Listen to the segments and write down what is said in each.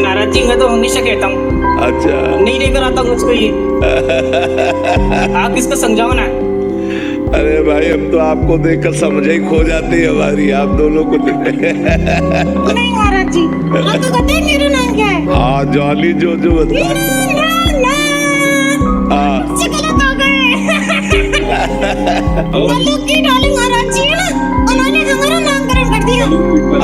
नाराज जी मैं तो हमेशा कहता हूँ। अच्छा नहीं लेकर आता हूँ मुझको ये। आप इसको समझाओ ना। अरे भाई अब तो आपको देखकर समझ ही खो जाती है हमारी, आप दोनों को। नहीं महाराज जी, आप तो बताइए मेरा नाम क्या है? हाँ जॉली जो बता। गलत हो गए। की डाली महाराज जी है ना, उन्होंने हमारा नामकरण कर दिया।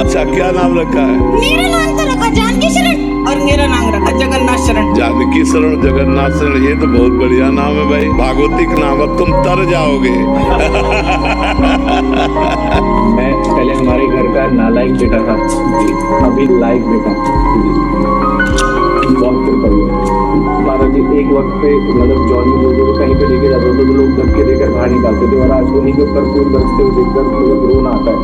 अच्छा क्या नाम रखा है? मेरा नाम तो रखा जानकी शरण और मेरा नाम रखा जगन्नाथ शरण। जानकी शरण जगन्नाथ शरण, ये तो बहुत बढ़िया नाम है भाई, भागवतिक नाम। अब तुम तर जाओगे। मैं पहले हमारे घर का नालायक बेटा था, अभी लायक बेटा। बहुत महाराज जी एक वक्त पे मतलब जॉनी जो कहीं पे लेके जाते थे तो लोग धक्के देकर बाहर निकालते थे, और आज उन्हीं के ऊपर खून बरसते हुए देखकर मुझे रोना आता है।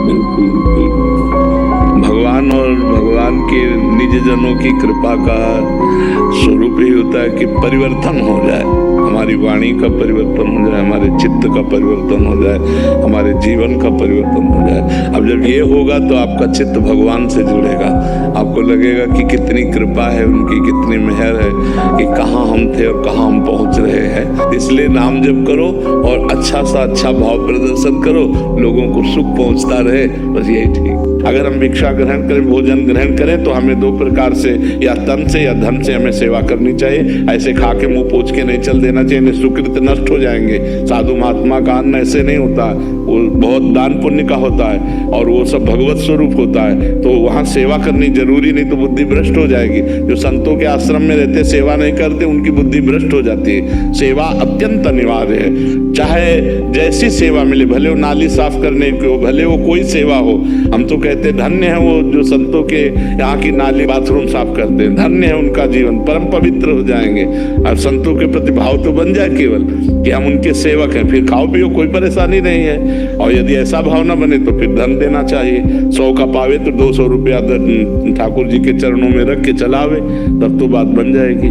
भगवान और भगवान के निज जनों की कृपा का स्वरूप ही होता है कि परिवर्तन हो जाए, हमारी वाणी का परिवर्तन हो जाए, हमारे चित्त का परिवर्तन हो जाए, हमारे जीवन का परिवर्तन हो जाए। अब जब ये होगा तो आपका चित्त भगवान से जुड़ेगा, आपको लगेगा कि कितनी कृपा है उनकी, कितनी मेहर है कि कहाँ हम थे और कहाँ हम पहुँच रहे हैं। इसलिए नाम जप करो और अच्छा सा अच्छा भाव प्रदर्शन करो, लोगों को सुख पहुँचता रहे, बस यही ठीक। अगर हम भिक्षा ग्रहण करें, भोजन ग्रहण करें तो हमें दो प्रकार से, या तन से या धन से हमें सेवा करनी चाहिए। ऐसे खा के मुंह पोंछ के नहीं चल देना चाहिए, सुकृत नष्ट हो जाएंगे। साधु महात्मा का अन्न ऐसे नहीं होता, वो बहुत दान पुण्य का होता है और वो सब भगवत स्वरूप होता है, तो वहाँ सेवा करनी जरूरी, नहीं तो बुद्धि भ्रष्ट हो जाएगी। जो संतों के आश्रम में रहते सेवा नहीं करते उनकी बुद्धि भ्रष्ट हो जाती है। सेवा अत्यंत अनिवार्य है, चाहे जैसी सेवा मिले, भले वो नाली साफ करने की हो, भले वो कोई सेवा हो। हम तो कहते धन्य है वो जो संतों के यहाँ की नाली बाथरूम साफ करते हैं, धन्य है उनका जीवन, परम पवित्र हो जाएंगे। और संतों के प्रति भाव तो बन जाए केवल कि हम उनके सेवक हैं, फिर खाओ पियो कोई परेशानी नहीं है। और यदि ऐसा भाव न बने तो फिर धन देना चाहिए, 100 का पावे तो 200 रुपया ठाकुर जी के चरणों में रख के चलावे, तब तो बात बन जाएगी।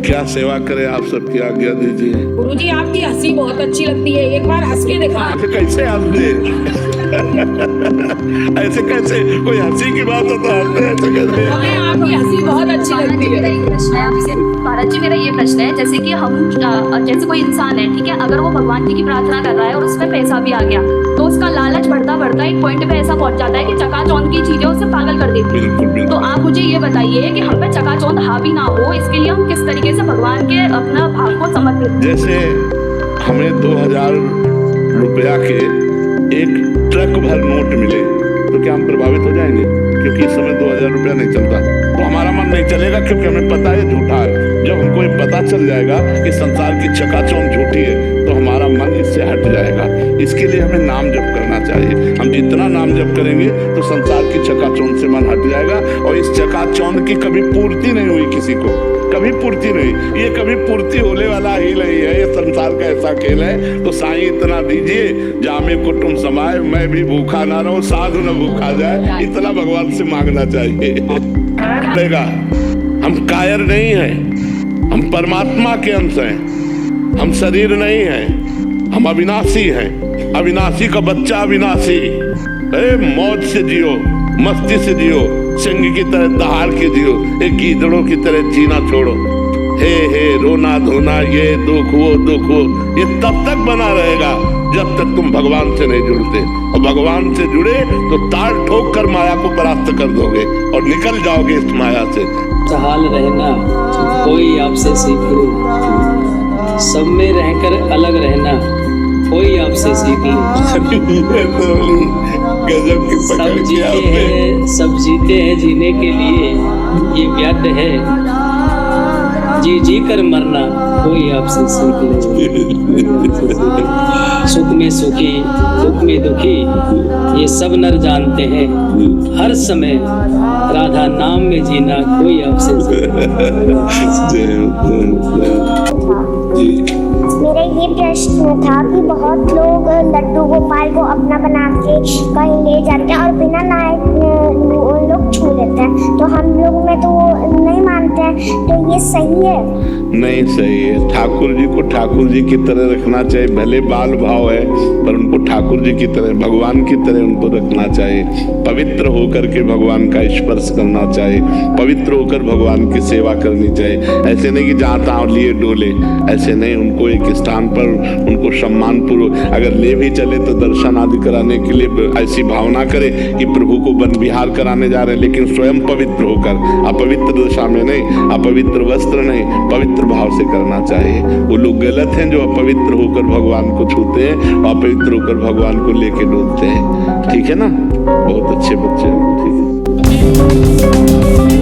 क्या सेवा करें, आप सबकी आज्ञा दीजिए। गुरुजी आपकी हंसी बहुत अच्छी लगती है, एक बार हंस के दिखा। कैसे हंसते? ऐसे कैसे? कोई हंसी की बात हो तो हंसते, ऐसे कैसे? हमें आपकी हंसी बहुत अच्छी लगती है। महाराज जी मेरा ये प्रश्न है, जैसे कि हम जैसे कोई इंसान है, ठीक है, अगर वो भगवान जी की प्रार्थना कर रहा है और उसमें पैसा भी आ गया तो उसका लालच बढ़ता बढ़ता एक पॉइंट पे ऐसा पहुंच जाता है कि चकाचौंध की चीजें उसे पागल कर देती है। तो आप मुझे ये बताइए कि हम पे चकाचौंध हावी ना हो, इसके लिए हम किस तरीके से भगवान के अपना भाव को समर्पित। जैसे हमें 2000 रुपया के एक ट्रक भर नोट मिले तो क्या हम प्रभावित हो जाएंगे? क्योंकि इस समय 2000 रुपया नहीं चलता तो हमारा मन नहीं चलेगा, क्योंकि हमें पता है झूठा है। जब हमको ये पता चल जाएगा कि संसार की चकाचौंध झूठी है तो हमारा मन इससे हट जाएगा। इसके लिए हमें नाम जप करना चाहिए। हम जितना नाम जप करेंगे तो संसार की चकाचौंध से मन हट जाएगा। और इस चकाचौंध की कभी पूर्ति नहीं हुई किसी को, कभी पूर्ति नहीं, ये कभी पूर्ति होने वाला ही नहीं है। ये संसार का ऐसा खेल है। तो साईं इतना दीजिए जामे कुटुंब समाए, मैं भी भूखा ना रहूं, साधु न भूखा जाए, इतना भगवान से मांगना चाहिए। देगा, हम कायर नहीं हैं, हम परमात्मा के अंश हैं, हम शरीर नहीं हैं, हम अविनाशी हैं। अविनाशी का बच्चा अविनाशी। मौज से जियो, मस्ती से जियो, सिंह की तरह दहाड़ के जियो, एक गीदड़ों की तरह जीना छोड़ो। हे रोना धोना, ये दुख वो, ये तब तक बना रहेगा जब तक तुम भगवान से नहीं जुड़ते। और भगवान से जुड़े तो ताल ठोक कर माया को परास्त कर दोगे और निकल जाओगे इस माया से। सहाल रहना कोई आपसे सीख ले, सब में रहकर अलग रहना कोई आपसे सीख ले। गजब की सब पकड़ जीते किया आपने। हैं, सब जीते हैं जीने के लिए, ये व्याध है जी जी कर मरना कोई आपसे सीख ले। सुख में सुखी दुख में दुखी ये सब नर जानते हैं, हर समय राधा नाम में जीना कोई आपसे सीख ले। मेरा ये प्रश्न था कि बहुत लोग लड्डू गोपाल को अपना बना के कहीं ले जाते हैं और बिना नहाए लोग छू लेते हैं, तो हम लोग में तो नहीं मानते हैं, तो ये सही है? नहीं सही है। ठाकुर जी को ठाकुर जी की तरह रखना चाहिए, भले बाल भाव है पर उनको ठाकुर जी की तरह, भगवान की तरह उनको रखना चाहिए। पवित्र होकर के भगवान का स्पर्श करना चाहिए, पवित्र होकर भगवान की सेवा करनी चाहिए। ऐसे नहीं कि जहाँ तहाँ लिए डोले, ऐसे नहीं। उनको एक स्थान पर उनको सम्मान पूर्वक अगर ले भी चले तो दर्शन आदि कराने के लिए ऐसी भावना करे कि प्रभु को वन विहार कराने जा रहे हैं, लेकिन स्वयं पवित्र होकर, अपवित्र दशा में नहीं, अपवित्र वस्त्र नहीं, पवित्र भाव से करना चाहिए। वो लोग गलत हैं जो अपवित्र होकर भगवान को छूते हैं और अपवित्र होकर भगवान को लेके डूबते हैं। ठीक है ना? बहुत अच्छे बच्चे हैं। ठीक है।